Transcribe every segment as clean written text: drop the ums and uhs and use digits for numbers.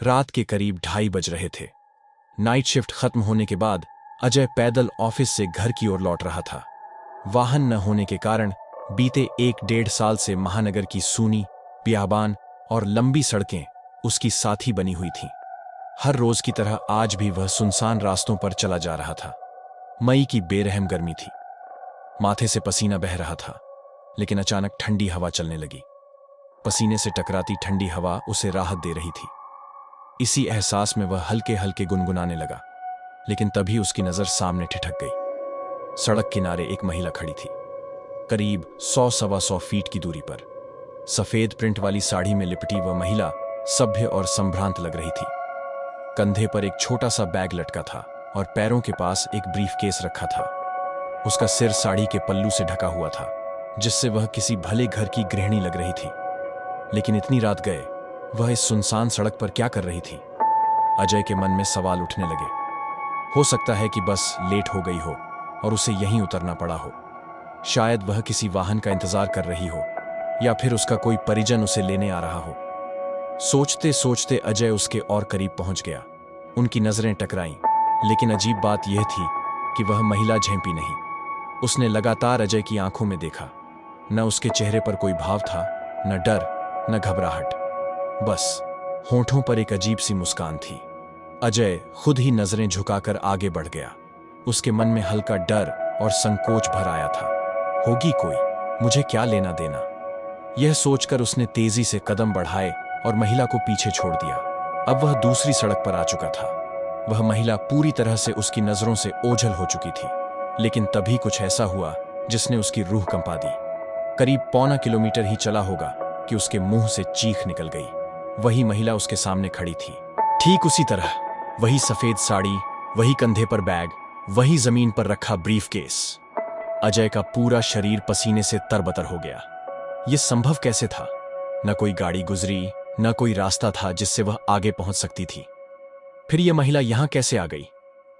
रात के करीब 2:30 बज रहे थे। नाइट शिफ्ट खत्म होने के बाद अजय पैदल ऑफिस से घर की ओर लौट रहा था। वाहन न होने के कारण बीते 1-1.5 साल से महानगर की सूनी, बियाबान और लंबी सड़कें उसकी साथी बनी हुई थीं। हर रोज की तरह आज भी वह सुनसान रास्तों पर चला जा रहा था। मई की बेरहम गर्मी थी। माथे से पसीना बह रहा था, लेकिन अचानक ठंडी हवा चलने लगी। पसीने से टकराती ठंडी हवा उसे राहत दे रही थी। इसी एहसास में वह हल्के हल्के गुनगुनाने लगा, लेकिन तभी उसकी नजर सामने ठिठक गई। सड़क किनारे एक महिला खड़ी थी, करीब 100-125 फीट की दूरी पर। सफेद प्रिंट वाली साड़ी में लिपटी वह महिला सभ्य और संभ्रांत लग रही थी। कंधे पर एक छोटा सा बैग लटका था और पैरों के पास एक ब्रीफकेस रखा था। उसका सिर साड़ी के पल्लू से ढका हुआ था, जिससे वह किसी भले घर की गृहिणी लग रही थी। लेकिन इतनी रात गए वह इस सुनसान सड़क पर क्या कर रही थी? अजय के मन में सवाल उठने लगे। हो सकता है कि बस लेट हो गई हो और उसे यहीं उतरना पड़ा हो। शायद वह किसी वाहन का इंतजार कर रही हो, या फिर उसका कोई परिजन उसे लेने आ रहा हो। सोचते सोचते अजय उसके और करीब पहुंच गया। उनकी नजरें टकराईं, लेकिन अजीब बात यह थी कि वह महिला झेंपी नहीं। उसने लगातार अजय की आंखों में देखा। न उसके चेहरे पर कोई भाव था, न डर, न घबराहट। बस होठों पर एक अजीब सी मुस्कान थी। अजय खुद ही नजरें झुकाकर आगे बढ़ गया। उसके मन में हल्का डर और संकोच भर आया था। होगी कोई, मुझे क्या लेना देना? यह सोचकर उसने तेजी से कदम बढ़ाए और महिला को पीछे छोड़ दिया। अब वह दूसरी सड़क पर आ चुका था। वह महिला पूरी तरह से उसकी नजरों से ओझल हो चुकी थी। लेकिन तभी कुछ ऐसा हुआ जिसने उसकी रूह कंपा दी। करीब 1.25 किलोमीटर ही चला होगा कि उसके मुंह से चीख निकल गई। वही महिला उसके सामने खड़ी थी, ठीक उसी तरह। वही सफेद साड़ी, वही कंधे पर बैग, वही जमीन पर रखा ब्रीफकेस। अजय का पूरा शरीर पसीने से तरबतर हो गया। यह संभव कैसे था? न कोई गाड़ी गुजरी, न कोई रास्ता था जिससे वह आगे पहुंच सकती थी। फिर यह महिला यहां कैसे आ गई?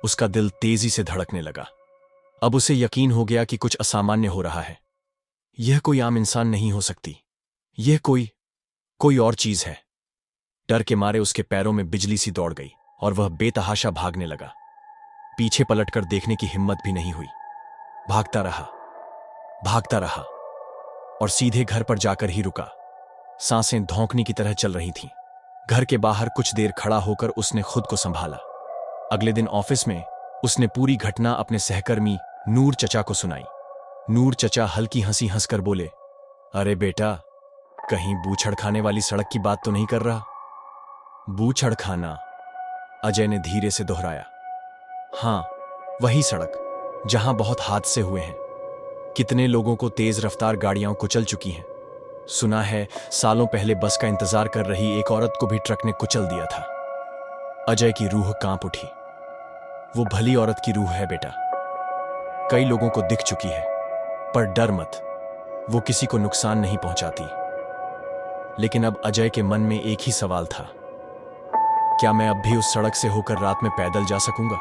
उसका दिल तेजी से धड़कने लगा। अब उसे यकीन हो गया कि कुछ असामान्य हो रहा है। यह कोई आम इंसान नहीं हो सकती। यह कोई और चीज है। डर के मारे उसके पैरों में बिजली सी दौड़ गई और वह बेतहाशा भागने लगा। पीछे पलटकर देखने की हिम्मत भी नहीं हुई। भागता रहा और सीधे घर पर जाकर ही रुका। सांसें धौंकने की तरह चल रही थीं। घर के बाहर कुछ देर खड़ा होकर उसने खुद को संभाला। अगले दिन ऑफिस में उसने पूरी घटना अपने सहकर्मी नूर चचा को सुनाई। नूर चचा हल्की हंसी हंसकर बोले, अरे बेटा, कहीं बूछड़ खाने वाली सड़क की बात तो नहीं कर रहा? बूछड़ खाना? अजय ने धीरे से दोहराया। हां, वही सड़क जहां बहुत हादसे हुए हैं। कितने लोगों को तेज रफ्तार गाड़ियां कुचल चुकी हैं। सुना है सालों पहले बस का इंतजार कर रही एक औरत को भी ट्रक ने कुचल दिया था। अजय की रूह कांप उठी। वो भली औरत की रूह है बेटा। कई लोगों को दिख चुकी है, पर डर मत, वो किसी को नुकसान नहीं पहुंचाती। लेकिन अब अजय के मन में एक ही सवाल था, क्या मैं अब भी उस सड़क से होकर रात में पैदल जा सकूंगा?